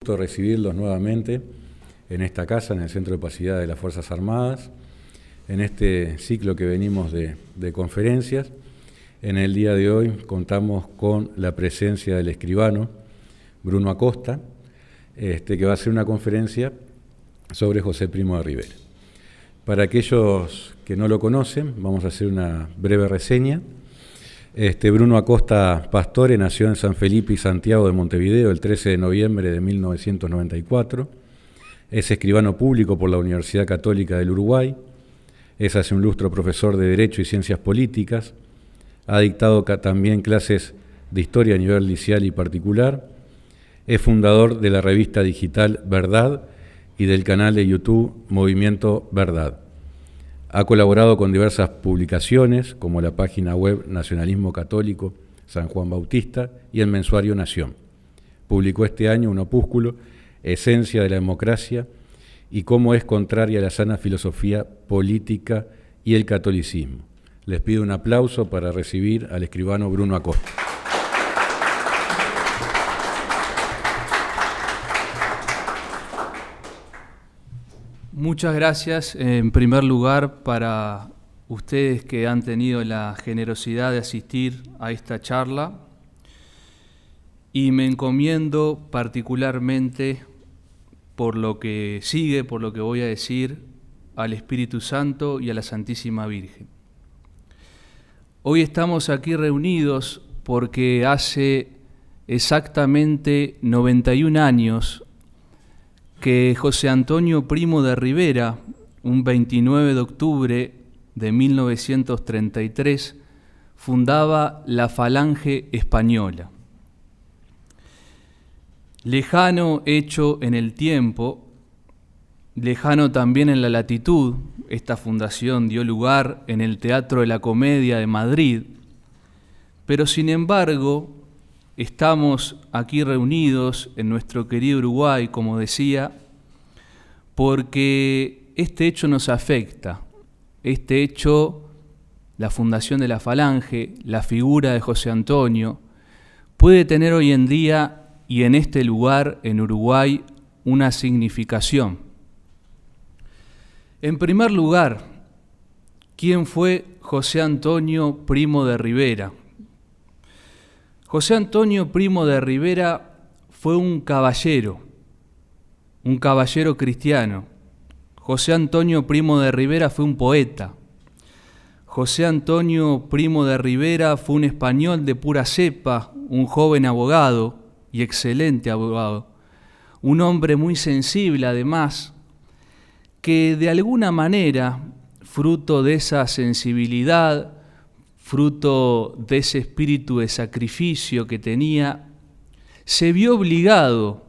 Recibirlos nuevamente en esta casa, en el Centro de Opacidad de las Fuerzas Armadas, en este ciclo que venimos de conferencias. En el día de hoy contamos con la presencia del escribano Bruno Acosta, que va a hacer una conferencia sobre José Primo de Rivera. Para aquellos que no lo conocen, vamos a hacer una breve reseña. Bruno Acosta Pastore nació en San Felipe y Santiago de Montevideo el 13 de noviembre de 1994. Es escribano público por la Universidad Católica del Uruguay. Es hace un lustro profesor de Derecho y Ciencias Políticas. Ha dictado también clases de historia a nivel liceal y particular. Es fundador de la revista digital Verdad y del canal de YouTube Movimiento Verdad. Ha colaborado con diversas publicaciones, como la página web Nacionalismo Católico San Juan Bautista y el mensuario Nación. Publicó este año un opúsculo, Esencia de la Democracia y cómo es contraria a la sana filosofía política y el catolicismo. Les pido un aplauso para recibir al escribano Bruno Acosta. Muchas gracias, en primer lugar, para ustedes que han tenido la generosidad de asistir a esta charla, y me encomiendo particularmente por lo que sigue, por lo que voy a decir, al Espíritu Santo y a la Santísima Virgen. Hoy estamos aquí reunidos porque hace exactamente 91 años que José Antonio Primo de Rivera, un 29 de octubre de 1933, fundaba la Falange Española. Lejano hecho en el tiempo, lejano también en la latitud, esta fundación dio lugar en el Teatro de la Comedia de Madrid, pero sin embargo, estamos aquí reunidos en nuestro querido Uruguay, como decía, porque este hecho nos afecta. Este hecho, la fundación de la Falange, la figura de José Antonio, puede tener hoy en día y en este lugar, en Uruguay, una significación. En primer lugar, ¿quién fue José Antonio Primo de Rivera? José Antonio Primo de Rivera fue un caballero cristiano. José Antonio Primo de Rivera fue un poeta. José Antonio Primo de Rivera fue un español de pura cepa, un joven abogado y excelente abogado, un hombre muy sensible además, que de alguna manera, fruto de esa sensibilidad, fruto de ese espíritu de sacrificio que tenía, se vio obligado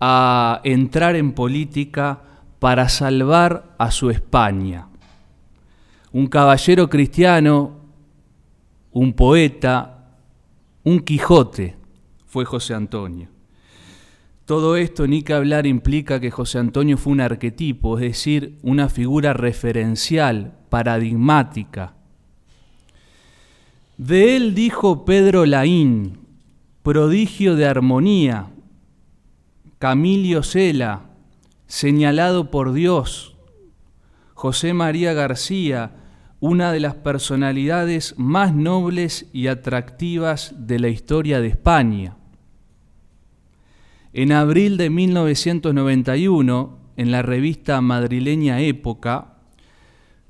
a entrar en política para salvar a su España. Un caballero cristiano, un poeta, un Quijote fue José Antonio. Todo esto, ni que hablar, implica que José Antonio fue un arquetipo, es decir, una figura referencial, paradigmática. De él dijo Pedro Laín, prodigio de armonía, Camilio Cela, señalado por Dios, José María García, una de las personalidades más nobles y atractivas de la historia de España. En abril de 1991, en la revista madrileña Época,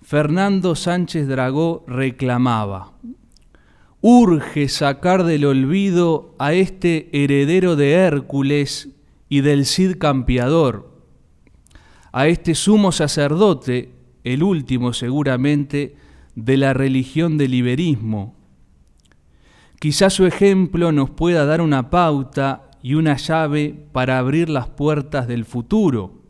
Fernando Sánchez Dragó reclamaba: urge sacar del olvido a este heredero de Hércules y del Cid Campeador, a este sumo sacerdote, el último seguramente, de la religión del iberismo. Quizás su ejemplo nos pueda dar una pauta y una llave para abrir las puertas del futuro.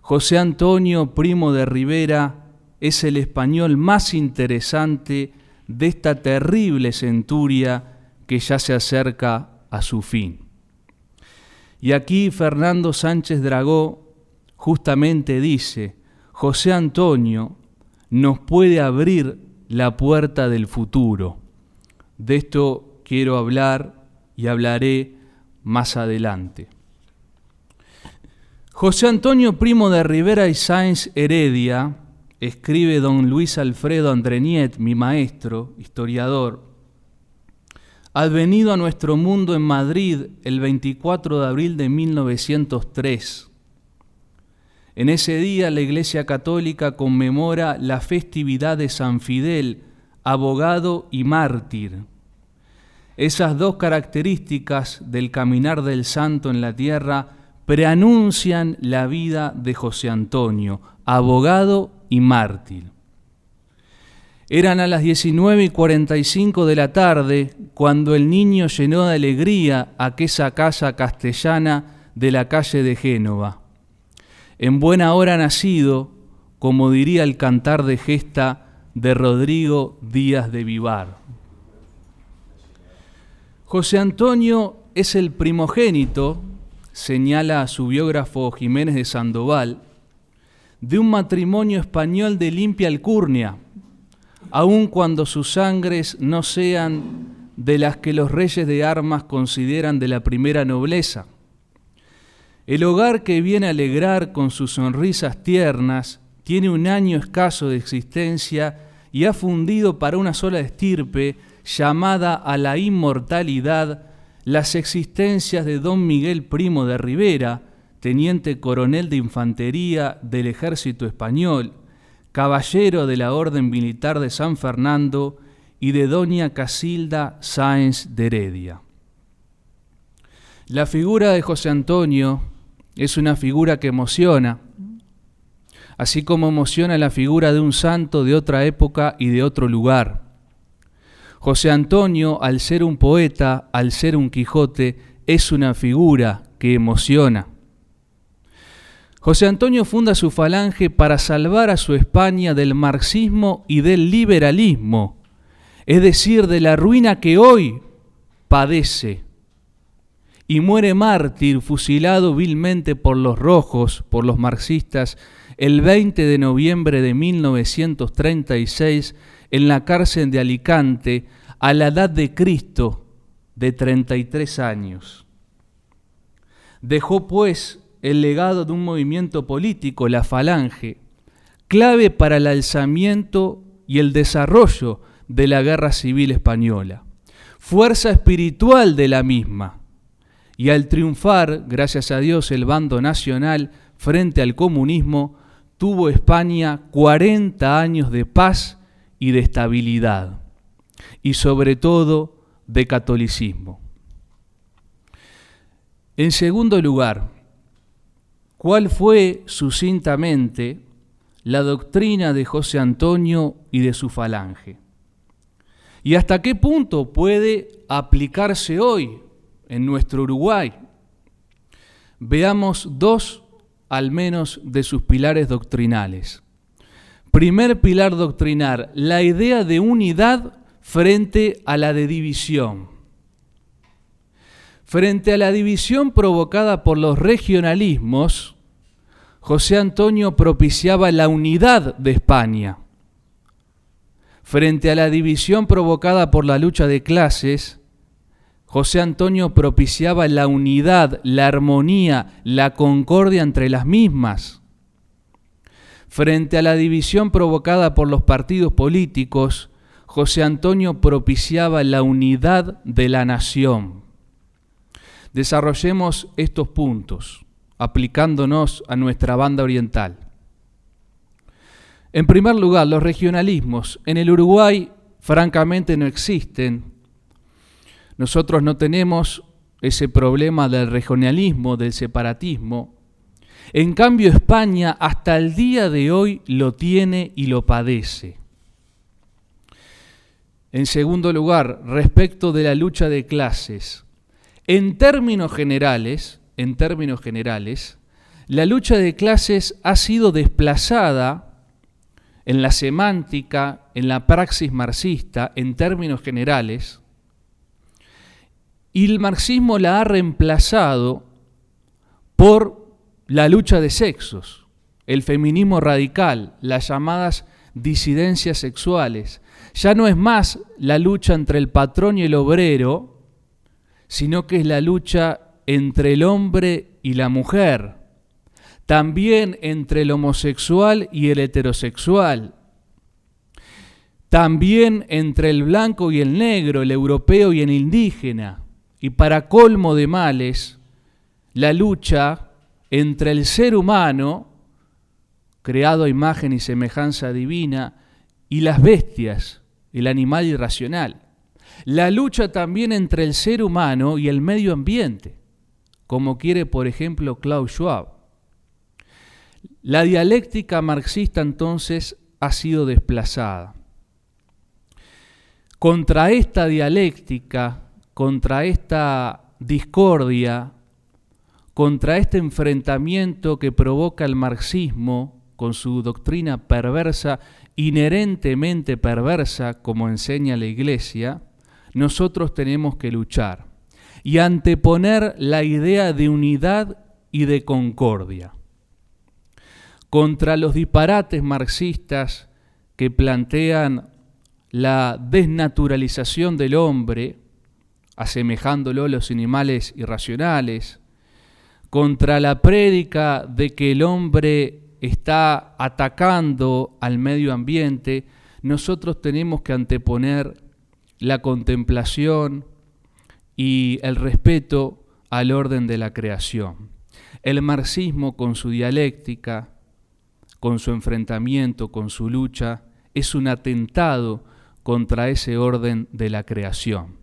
José Antonio Primo de Rivera es el español más interesante de esta terrible centuria que ya se acerca a su fin. Y aquí Fernando Sánchez Dragó justamente dice: José Antonio nos puede abrir la puerta del futuro. De esto quiero hablar y hablaré más adelante. José Antonio Primo de Rivera y Sáenz Heredia, escribe don Luis Alfredo Andreniet, mi maestro, historiador, advenido a nuestro mundo en Madrid el 24 de abril de 1903. En ese día la Iglesia Católica conmemora la festividad de San Fidel, abogado y mártir. Esas dos características del caminar del santo en la tierra preanuncian la vida de José Antonio, abogado y mártir. Eran a las 19:45 de la tarde cuando el niño llenó de alegría aquella casa castellana de la calle de Génova. En buena hora nacido, como diría el cantar de gesta de Rodrigo Díaz de Vivar. José Antonio es el primogénito, señala su biógrafo Jiménez de Sandoval, de un matrimonio español de limpia alcurnia, aun cuando sus sangres no sean de las que los reyes de armas consideran de la primera nobleza. El hogar que viene a alegrar con sus sonrisas tiernas tiene un año escaso de existencia y ha fundido para una sola estirpe, llamada a la inmortalidad, las existencias de don Miguel Primo de Rivera, teniente coronel de infantería del ejército español, caballero de la Orden Militar de San Fernando, y de doña Casilda Sáenz de Heredia. La figura de José Antonio es una figura que emociona, así como emociona la figura de un santo de otra época y de otro lugar. José Antonio, al ser un poeta, al ser un Quijote, es una figura que emociona. José Antonio funda su falange para salvar a su España del marxismo y del liberalismo, es decir, de la ruina que hoy padece, y muere mártir, fusilado vilmente por los rojos, por los marxistas, el 20 de noviembre de 1936, en la cárcel de Alicante, a la edad de Cristo, de 33 años. Dejó, pues, el legado de un movimiento político, la Falange, clave para el alzamiento y el desarrollo de la Guerra Civil Española, fuerza espiritual de la misma, y al triunfar, gracias a Dios, el bando nacional frente al comunismo, tuvo España 40 años de paz y de estabilidad, y sobre todo de catolicismo. En segundo lugar, ¿cuál fue sucintamente la doctrina de José Antonio y de su falange? ¿Y hasta qué punto puede aplicarse hoy en nuestro Uruguay? Veamos dos al menos de sus pilares doctrinales. Primer pilar doctrinal, la idea de unidad frente a la de división. Frente a la división provocada por los regionalismos, José Antonio propiciaba la unidad de España. Frente a la división provocada por la lucha de clases, José Antonio propiciaba la unidad, la armonía, la concordia entre las mismas. Frente a la división provocada por los partidos políticos, José Antonio propiciaba la unidad de la nación. Desarrollemos estos puntos, aplicándonos a nuestra banda oriental. En primer lugar, los regionalismos. En el Uruguay, francamente, no existen. Nosotros no tenemos ese problema del regionalismo, del separatismo. En cambio, España hasta el día de hoy lo tiene y lo padece. En segundo lugar, respecto de la lucha de clases. En términos generales, la lucha de clases ha sido desplazada en la semántica, en la praxis marxista, en términos generales, y el marxismo la ha reemplazado por la lucha de sexos, el feminismo radical, las llamadas disidencias sexuales. Ya no es más la lucha entre el patrón y el obrero, sino que es la lucha entre el hombre y la mujer. también entre el homosexual y el heterosexual, también entre el blanco y el negro, el europeo y el indígena, y para colmo de males, la lucha entre el ser humano, creado a imagen y semejanza divina, y las bestias, el animal irracional. La lucha también entre el ser humano y el medio ambiente, como quiere, por ejemplo, Klaus Schwab. La dialéctica marxista entonces ha sido desplazada. Contra esta dialéctica, contra esta discordia, contra este enfrentamiento que provoca el marxismo con su doctrina perversa, inherentemente perversa, como enseña la Iglesia, nosotros tenemos que luchar y anteponer la idea de unidad y de concordia. Contra los disparates marxistas que plantean la desnaturalización del hombre, asemejándolo a los animales irracionales, contra la prédica de que el hombre está atacando al medio ambiente, nosotros tenemos que anteponer la contemplación y el respeto al orden de la creación. El marxismo, con su dialéctica, con su enfrentamiento, con su lucha, es un atentado contra ese orden de la creación.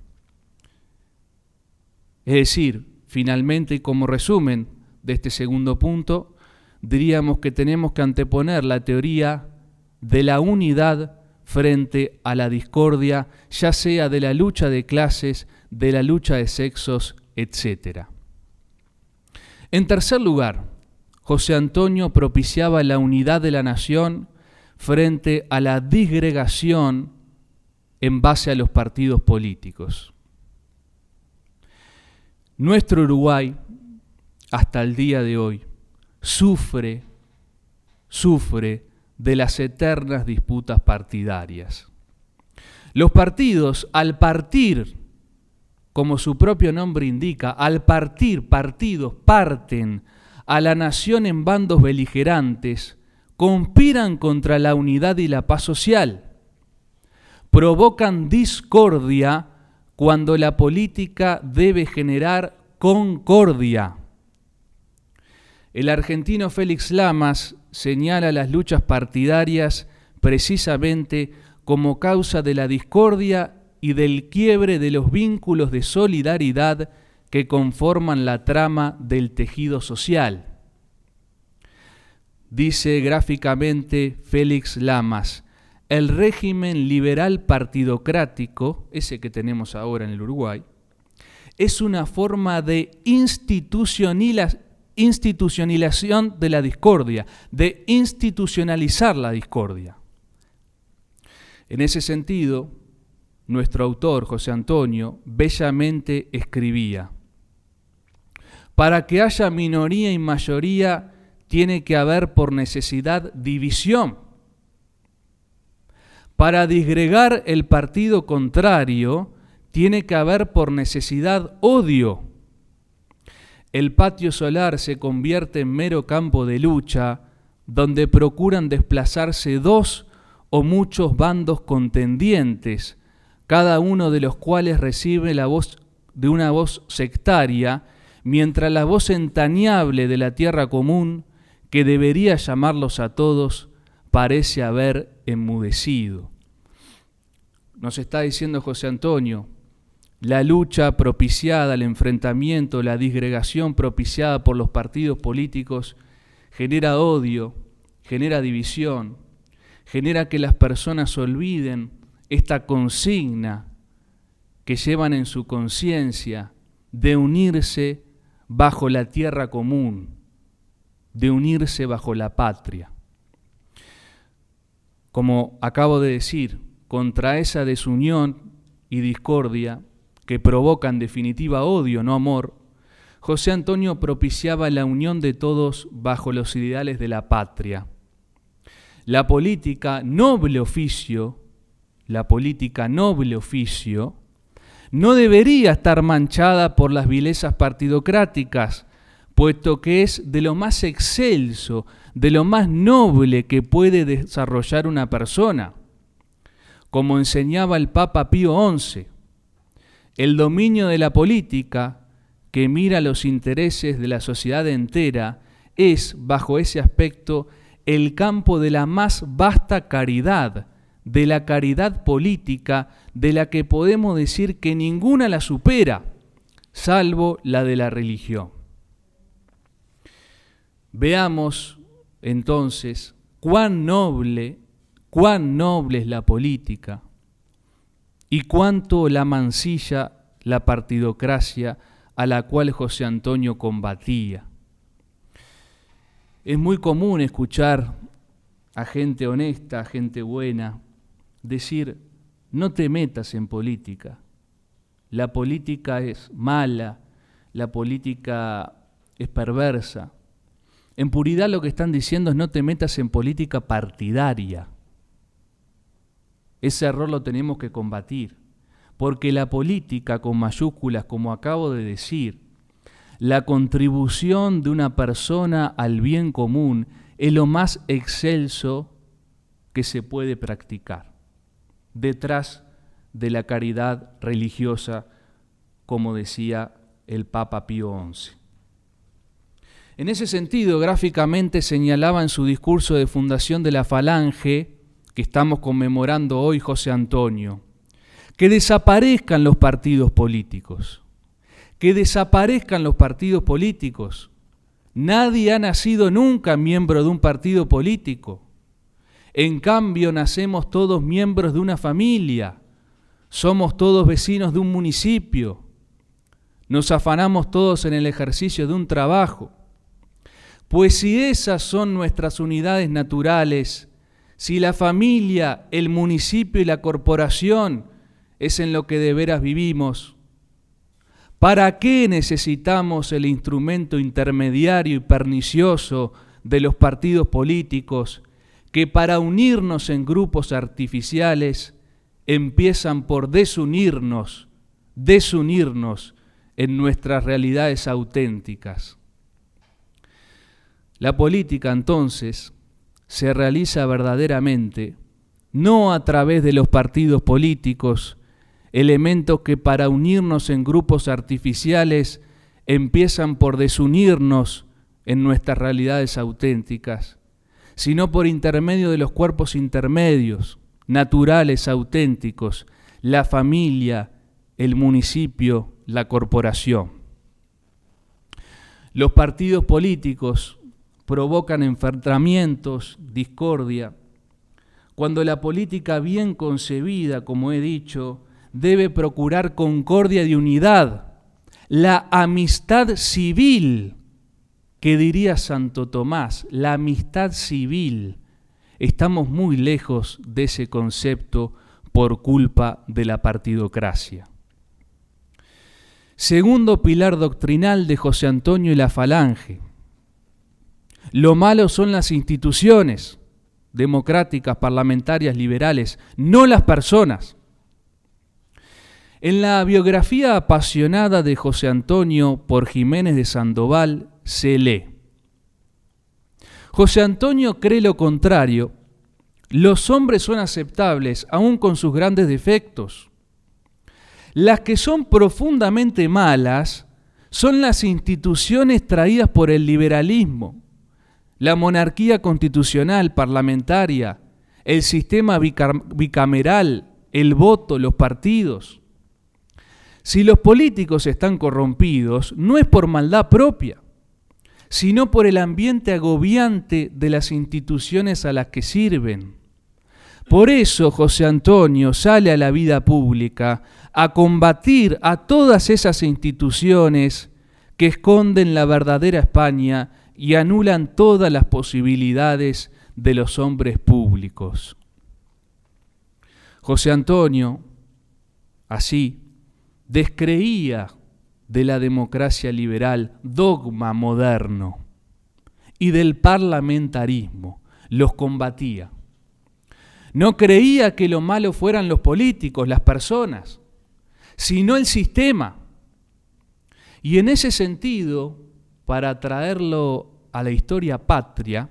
Es decir, finalmente, y como resumen de este segundo punto, diríamos que tenemos que anteponer la teoría de la unidad frente a la discordia, ya sea de la lucha de clases, de la lucha de sexos, etc. En tercer lugar, José Antonio propiciaba la unidad de la nación frente a la disgregación en base a los partidos políticos. Nuestro Uruguay, hasta el día de hoy, sufre de las eternas disputas partidarias. Los partidos, al partir, como su propio nombre indica, al partir, partidos parten a la nación en bandos beligerantes, conspiran contra la unidad y la paz social, provocan discordia cuando la política debe generar concordia. El argentino Félix Lamas señala las luchas partidarias precisamente como causa de la discordia y del quiebre de los vínculos de solidaridad que conforman la trama del tejido social. Dice gráficamente Félix Lamas, el régimen liberal partidocrático, ese que tenemos ahora en el Uruguay, es una forma de institucionalización de la discordia, de institucionalizar la discordia. En ese sentido, nuestro autor, José Antonio, bellamente escribía: para que haya minoría y mayoría, tiene que haber por necesidad división. Para disgregar el partido contrario, tiene que haber por necesidad odio. El patio solar se convierte en mero campo de lucha, donde procuran desplazarse dos o muchos bandos contendientes, cada uno de los cuales recibe la voz de una voz sectaria, mientras la voz entrañable de la tierra común, que debería llamarlos a todos, parece haber enmudecido. Nos está diciendo José Antonio, la lucha propiciada, el enfrentamiento, la disgregación propiciada por los partidos políticos genera odio, genera división, genera que las personas olviden esta consigna que llevan en su conciencia de unirse bajo la tierra común, de unirse bajo la patria. Como acabo de decir, contra esa desunión y discordia que provoca en definitiva odio, no amor, José Antonio propiciaba la unión de todos bajo los ideales de la patria. La política, noble oficio, no debería estar manchada por las vilezas partidocráticas, puesto que es de lo más excelso, de lo más noble que puede desarrollar una persona. Como enseñaba el Papa Pío XI, el dominio de la política, que mira los intereses de la sociedad entera, es, bajo ese aspecto, el campo de la más vasta caridad, de la caridad política, de la que podemos decir que ninguna la supera, salvo la de la religión. Veamos, entonces, cuán noble es la política y cuánto la mancilla la partidocracia a la cual José Antonio combatía. Es muy común escuchar a gente honesta, a gente buena, decir: no te metas en política, la política es mala, la política es perversa. En puridad lo que están diciendo es: no te metas en política partidaria. Ese error lo tenemos que combatir, porque la política con mayúsculas, como acabo de decir, la contribución de una persona al bien común es lo más excelso que se puede practicar, detrás de la caridad religiosa, como decía el Papa Pío XI. En ese sentido, gráficamente señalaba en su discurso de fundación de la Falange, que estamos conmemorando hoy, José Antonio, que desaparezcan los partidos políticos, que desaparezcan los partidos políticos. Nadie ha nacido nunca miembro de un partido político. En cambio, nacemos todos miembros de una familia, somos todos vecinos de un municipio, nos afanamos todos en el ejercicio de un trabajo. Pues si esas son nuestras unidades naturales, si la familia, el municipio y la corporación es en lo que de veras vivimos, ¿para qué necesitamos el instrumento intermediario y pernicioso de los partidos políticos que para unirnos en grupos artificiales empiezan por desunirnos en nuestras realidades auténticas? La política, entonces, se realiza verdaderamente no a través de los partidos políticos, elementos que para unirnos en grupos artificiales empiezan por desunirnos en nuestras realidades auténticas, sino por intermedio de los cuerpos intermedios, naturales, auténticos, la familia, el municipio, la corporación. Los partidos políticos provocan enfrentamientos, discordia, cuando la política bien concebida, como he dicho, debe procurar concordia y unidad, la amistad civil, que diría Santo Tomás, la amistad civil. Estamos muy lejos de ese concepto por culpa de la partidocracia. Segundo pilar doctrinal de José Antonio y la Falange: lo malo son las instituciones democráticas, parlamentarias, liberales, no las personas. En la biografía apasionada de José Antonio por Jiménez de Sandoval se lee: José Antonio cree lo contrario, los hombres son aceptables aun con sus grandes defectos. Las que son profundamente malas son las instituciones traídas por el liberalismo, la monarquía constitucional, parlamentaria, el sistema bicameral, el voto, los partidos. Si los políticos están corrompidos, no es por maldad propia, sino por el ambiente agobiante de las instituciones a las que sirven. Por eso José Antonio sale a la vida pública a combatir a todas esas instituciones que esconden la verdadera España y anulan todas las posibilidades de los hombres públicos. José Antonio, así, descreía de la democracia liberal, dogma moderno, y del parlamentarismo, los combatía. No creía que lo malo fueran los políticos, las personas, sino el sistema. Y en ese sentido, para traerlo a la historia patria,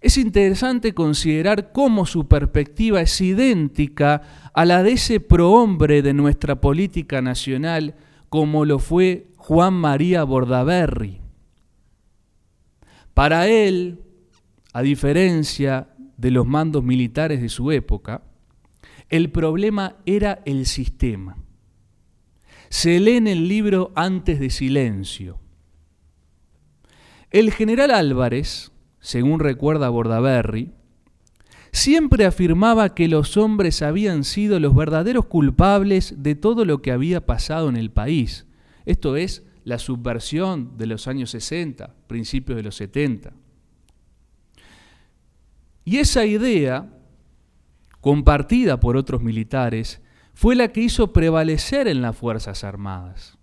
es interesante considerar cómo su perspectiva es idéntica a la de ese prohombre de nuestra política nacional, como lo fue Juan María Bordaberry. Para él, a diferencia de los mandos militares de su época, el problema era el sistema. Se lee en el libro Antes de Silencio. El general Álvarez, según recuerda Bordaberry, siempre afirmaba que los hombres habían sido los verdaderos culpables de todo lo que había pasado en el país. Esto es la subversión de los años 60, principios de los 70. Y esa idea, compartida por otros militares, fue la que hizo prevalecer en las Fuerzas Armadas.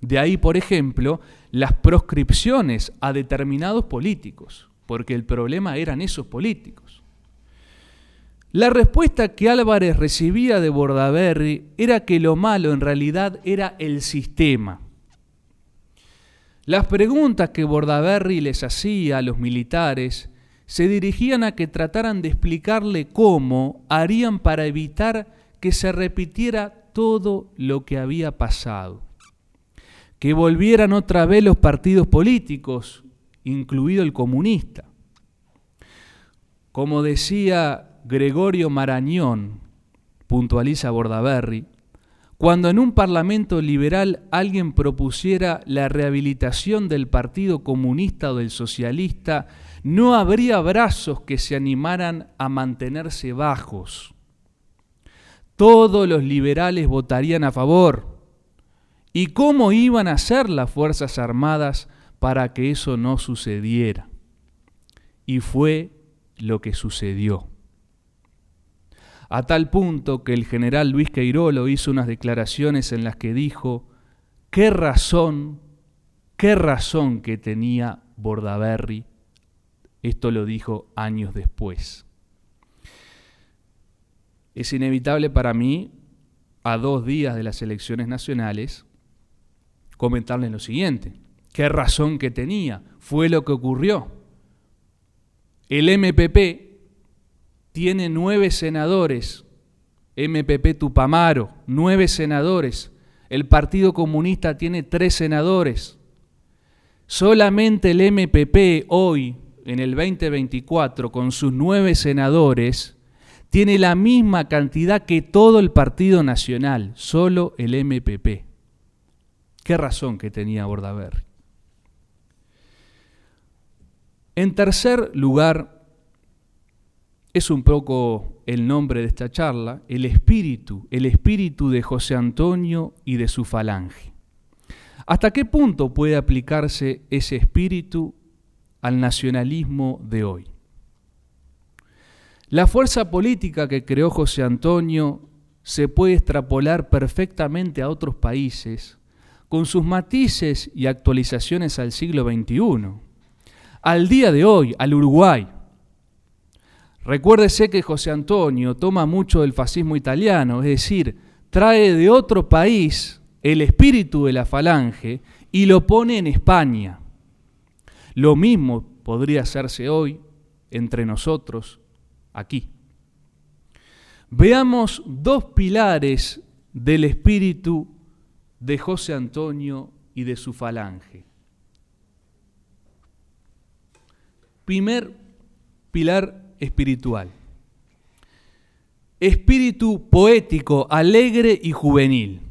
De ahí, por ejemplo, las proscripciones a determinados políticos, porque el problema eran esos políticos. La respuesta que Álvarez recibía de Bordaberry era que lo malo en realidad era el sistema. Las preguntas que Bordaberry les hacía a los militares se dirigían a que trataran de explicarle cómo harían para evitar que se repitiera todo lo que había pasado. Que volvieran otra vez los partidos políticos, incluido el comunista. Como decía Gregorio Marañón, puntualiza Bordaberry, cuando en un parlamento liberal alguien propusiera la rehabilitación del Partido Comunista o del Socialista, no habría brazos que se animaran a mantenerse bajos. Todos los liberales votarían a favor. ¿Y cómo iban a hacer las Fuerzas Armadas para que eso no sucediera? Y fue lo que sucedió. A tal punto que el general Luis Queirolo hizo unas declaraciones en las que dijo: qué razón que tenía Bordaberry. Esto lo dijo años después. Es inevitable para mí, a 2 días de las elecciones nacionales, comentarles lo siguiente. ¿Qué razón que tenía? Fue lo que ocurrió. El MPP tiene 9 senadores, MPP Tupamaro, 9 senadores. El Partido Comunista tiene 3 senadores. Solamente el MPP hoy, en el 2024, con sus 9 senadores, tiene la misma cantidad que todo el Partido Nacional, solo el MPP. ¿Qué razón que tenía Bordaberry? En tercer lugar, es un poco el nombre de esta charla, el espíritu de José Antonio y de su falange. ¿Hasta qué punto puede aplicarse ese espíritu al nacionalismo de hoy? La fuerza política que creó José Antonio se puede extrapolar perfectamente a otros países, con sus matices y actualizaciones al siglo XXI, al día de hoy, al Uruguay. Recuérdese que José Antonio toma mucho del fascismo italiano, es decir, trae de otro país el espíritu de la falange y lo pone en España. Lo mismo podría hacerse hoy entre nosotros, aquí. Veamos 2 pilares del espíritu de José Antonio y de su falange. Primer pilar espiritual. Espíritu poético, alegre y juvenil.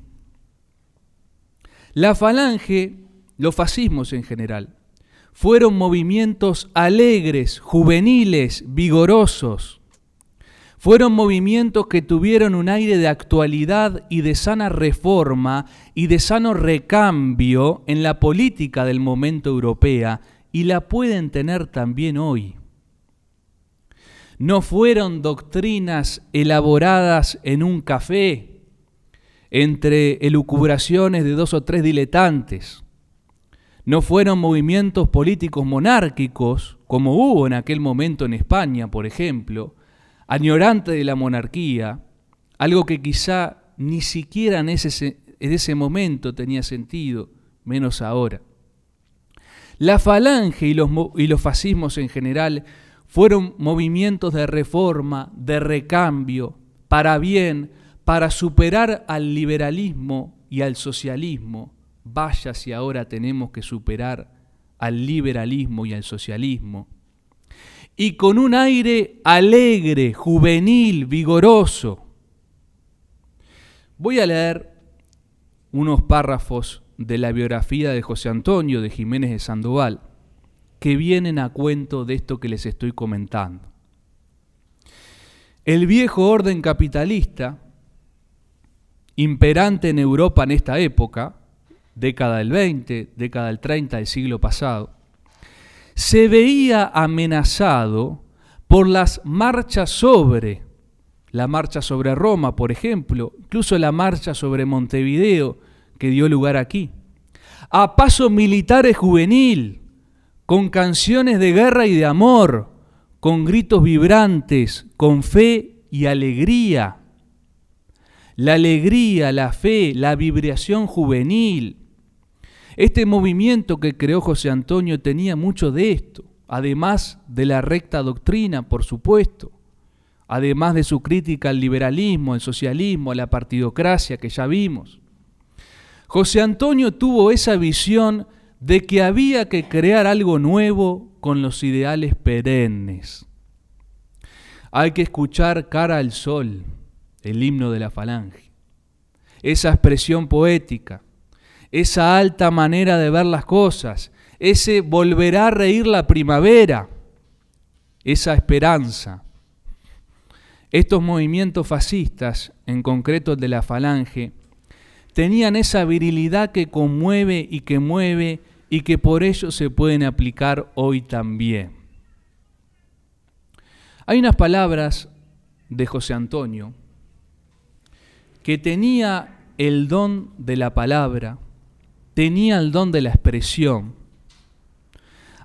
La falange, los fascismos en general, fueron movimientos alegres, juveniles, vigorosos. Fueron movimientos que tuvieron un aire de actualidad y de sana reforma y de sano recambio en la política del momento europea, y la pueden tener también hoy. No fueron doctrinas elaboradas en un café entre elucubraciones de 2 o 3 diletantes. No fueron movimientos políticos monárquicos, como hubo en aquel momento en España, por ejemplo, añorante de la monarquía, algo que quizá ni siquiera en ese momento tenía sentido, menos ahora. La Falange y los fascismos en general fueron movimientos de reforma, de recambio, para bien, para superar al liberalismo y al socialismo. Vaya si ahora tenemos que superar al liberalismo y al socialismo. Y con un aire alegre, juvenil, vigoroso. Voy a leer unos párrafos de la biografía de José Antonio de Jiménez de Sandoval que vienen a cuento de esto que les estoy comentando. El viejo orden capitalista, imperante en Europa en esta época, década del 20, década del 30 del siglo pasado, se veía amenazado por las marchas sobre, la marcha sobre Roma, por ejemplo, incluso la marcha sobre Montevideo, que dio lugar aquí, a paso militar juvenil, con canciones de guerra y de amor, con gritos vibrantes, con fe y alegría. La alegría, la fe, la vibración juvenil. Este movimiento que creó José Antonio tenía mucho de esto, además de la recta doctrina, por supuesto, además de su crítica al liberalismo, al socialismo, a la partidocracia que ya vimos. José Antonio tuvo esa visión de que había que crear algo nuevo con los ideales perennes. Hay que escuchar Cara al Sol, el himno de la Falange, esa expresión poética, esa alta manera de ver las cosas, ese volverá a reír la primavera, esa esperanza. Estos movimientos fascistas, en concreto el de la Falange, tenían esa virilidad que conmueve y que mueve y que por ello se pueden aplicar hoy también. Hay unas palabras de José Antonio que tenía el don de la palabra, tenía el don de la expresión.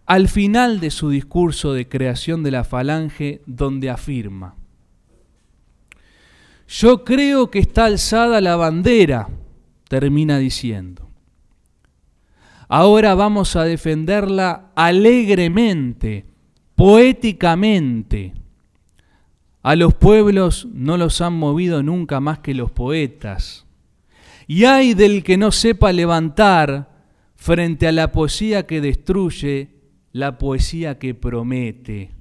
Al final de su discurso de creación de la Falange, donde afirma: yo creo que está alzada la bandera, termina diciendo. Ahora vamos a defenderla alegremente, poéticamente. A los pueblos no los han movido nunca más que los poetas. Y ay del que no sepa levantar frente a la poesía que destruye, la poesía que promete.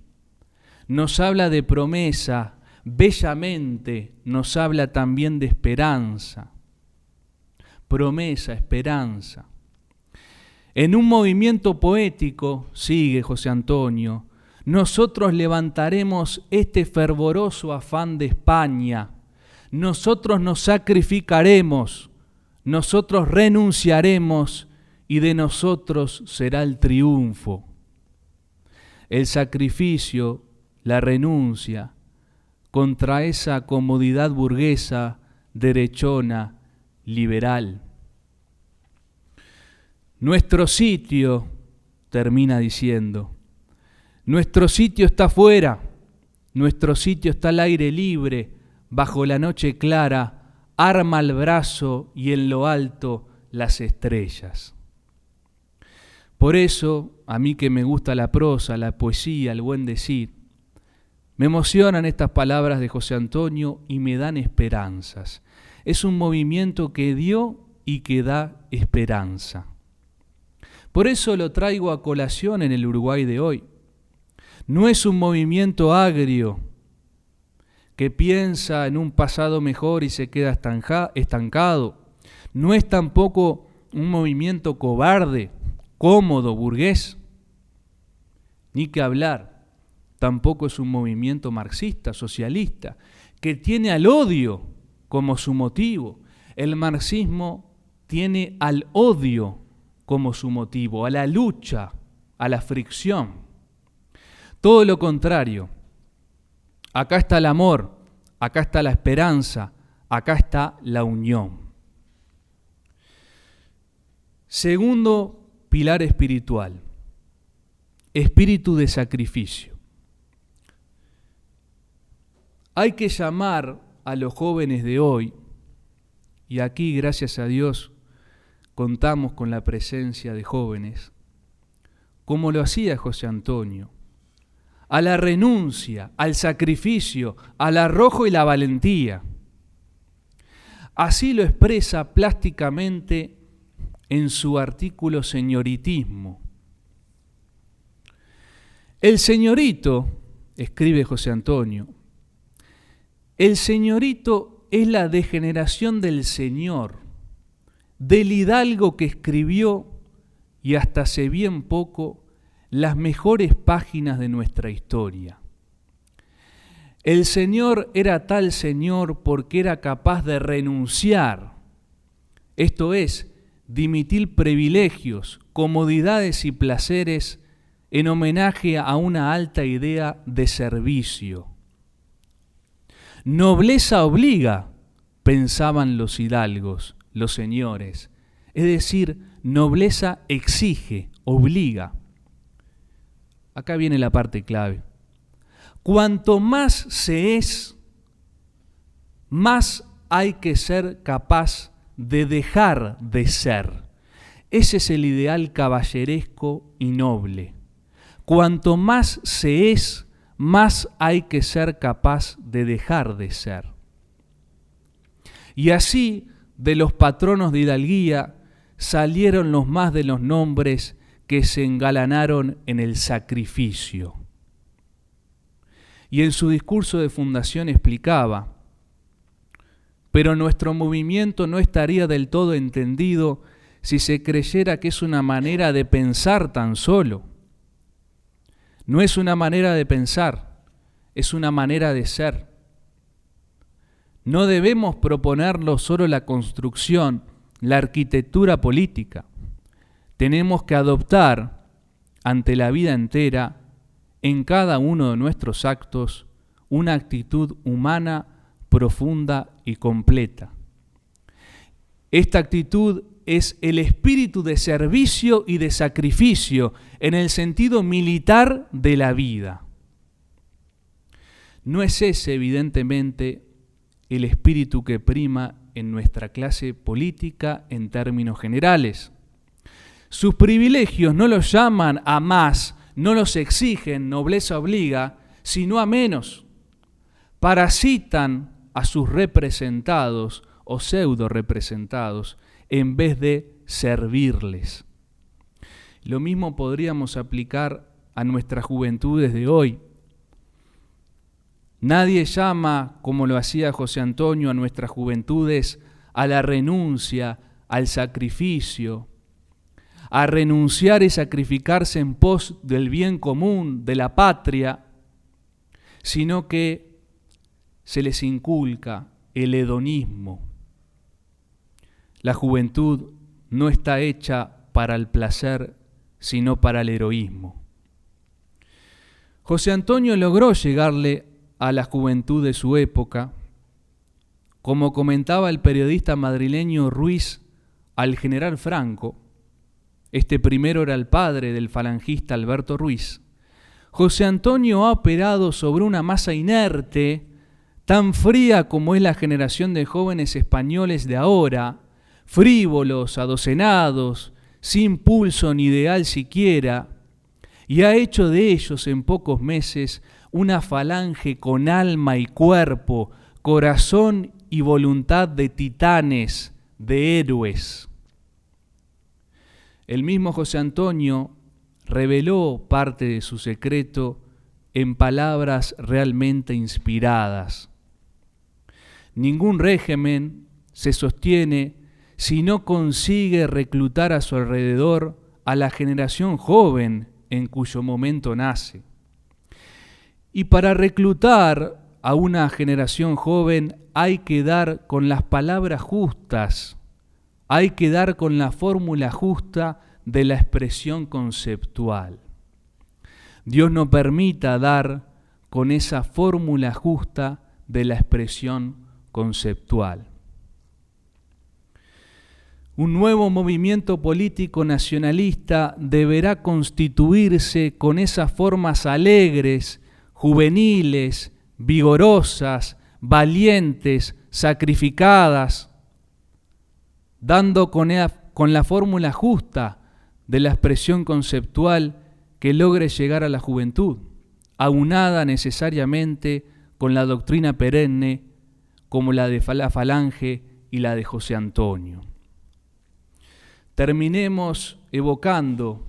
Nos habla de promesa, bellamente nos habla también de esperanza. Promesa, esperanza. En un movimiento poético, sigue José Antonio, nosotros levantaremos este fervoroso afán de España. Nosotros nos sacrificaremos, nosotros renunciaremos y de nosotros será el triunfo. El sacrificio, la renuncia contra esa comodidad burguesa, derechona, liberal. Nuestro sitio, termina diciendo, nuestro sitio está afuera, nuestro sitio está al aire libre, bajo la noche clara, arma el brazo y en lo alto las estrellas. Por eso, a mí que me gusta la prosa, la poesía, el buen decir, me emocionan estas palabras de José Antonio y me dan esperanzas. Es un movimiento que dio y que da esperanza. Por eso lo traigo a colación en el Uruguay de hoy. No es un movimiento agrio que piensa en un pasado mejor y se queda estancado. No es tampoco un movimiento cobarde, cómodo, burgués. Ni que hablar. Tampoco es un movimiento marxista, socialista, que tiene al odio como su motivo. El marxismo tiene al odio como su motivo, a la lucha, a la fricción. Todo lo contrario. Acá está el amor, acá está la esperanza, acá está la unión. Segundo pilar espiritual, espíritu de sacrificio. Hay que llamar a los jóvenes de hoy, y aquí, gracias a Dios, contamos con la presencia de jóvenes, como lo hacía José Antonio, a la renuncia, al sacrificio, al arrojo y la valentía. Así lo expresa plásticamente en su artículo Señoritismo. El señorito, escribe José Antonio, el señorito es la degeneración del señor, del hidalgo que escribió, y hasta hace bien poco, las mejores páginas de nuestra historia. El señor era tal señor porque era capaz de renunciar, esto es, dimitir privilegios, comodidades y placeres en homenaje a una alta idea de servicio. Nobleza obliga, pensaban los hidalgos, los señores, es decir, nobleza exige, obliga. Acá viene la parte clave. Cuanto más se es, más hay que ser capaz de dejar de ser. Ese es el ideal caballeresco y noble. Cuanto más se es, más hay que ser capaz de dejar de ser. Y así, de los patronos de hidalguía, salieron los más de los nombres que se engalanaron en el sacrificio. Y en su discurso de fundación explicaba: pero nuestro movimiento no estaría del todo entendido si se creyera que es una manera de pensar tan solo. No es una manera de pensar, es una manera de ser. No debemos proponerlo solo la construcción, la arquitectura política. Tenemos que adoptar, ante la vida entera, en cada uno de nuestros actos, una actitud humana profunda y completa. Esta actitud es el espíritu de servicio y de sacrificio en el sentido militar de la vida. No es ese, evidentemente, el espíritu que prima en nuestra clase política en términos generales. Sus privilegios no los llaman a más, no los exigen, nobleza obliga, sino a menos. Parasitan a sus representados o pseudo representados en vez de servirles. Lo mismo podríamos aplicar a nuestras juventudes de hoy. Nadie llama, como lo hacía José Antonio, a nuestras juventudes a la renuncia, al sacrificio, a renunciar y sacrificarse en pos del bien común, de la patria, sino que se les inculca el hedonismo. La juventud no está hecha para el placer, sino para el heroísmo. José Antonio logró llegarle a la juventud de su época, como comentaba el periodista madrileño Ruiz al general Franco. Este primero era el padre del falangista Alberto Ruiz. José Antonio ha operado sobre una masa inerte, tan fría como es la generación de jóvenes españoles de ahora, frívolos, adocenados, sin pulso ni ideal siquiera, y ha hecho de ellos en pocos meses una falange con alma y cuerpo, corazón y voluntad de titanes, de héroes. El mismo José Antonio reveló parte de su secreto en palabras realmente inspiradas. Ningún régimen se sostiene si no consigue reclutar a su alrededor a la generación joven en cuyo momento nace. Y para reclutar a una generación joven hay que dar con las palabras justas, hay que dar con la fórmula justa de la expresión conceptual. Dios nos permita dar con esa fórmula justa de la expresión conceptual. Un nuevo movimiento político nacionalista deberá constituirse con esas formas alegres, juveniles, vigorosas, valientes, sacrificadas, dando con la fórmula justa de la expresión conceptual que logre llegar a la juventud, aunada necesariamente con la doctrina perenne como la de la Falange y la de José Antonio. Terminemos evocando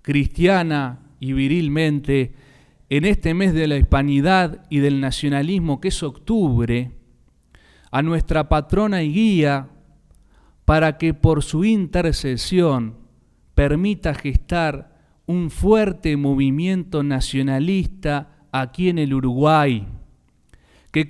cristiana y virilmente en este mes de la hispanidad y del nacionalismo que es octubre, a nuestra patrona y guía, para que por su intercesión permita gestar un fuerte movimiento nacionalista aquí en el Uruguay, que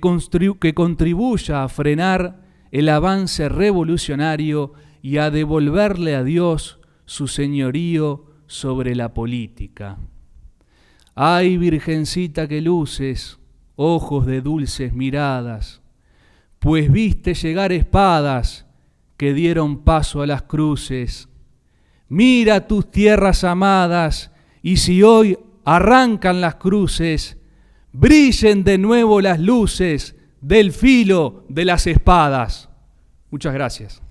contribuya a frenar el avance revolucionario y a devolverle a Dios su señorío sobre la política. Ay, virgencita que luces, ojos de dulces miradas, pues viste llegar espadas que dieron paso a las cruces. Mira tus tierras amadas, y si hoy arrancan las cruces, brillen de nuevo las luces del filo de las espadas. Muchas gracias.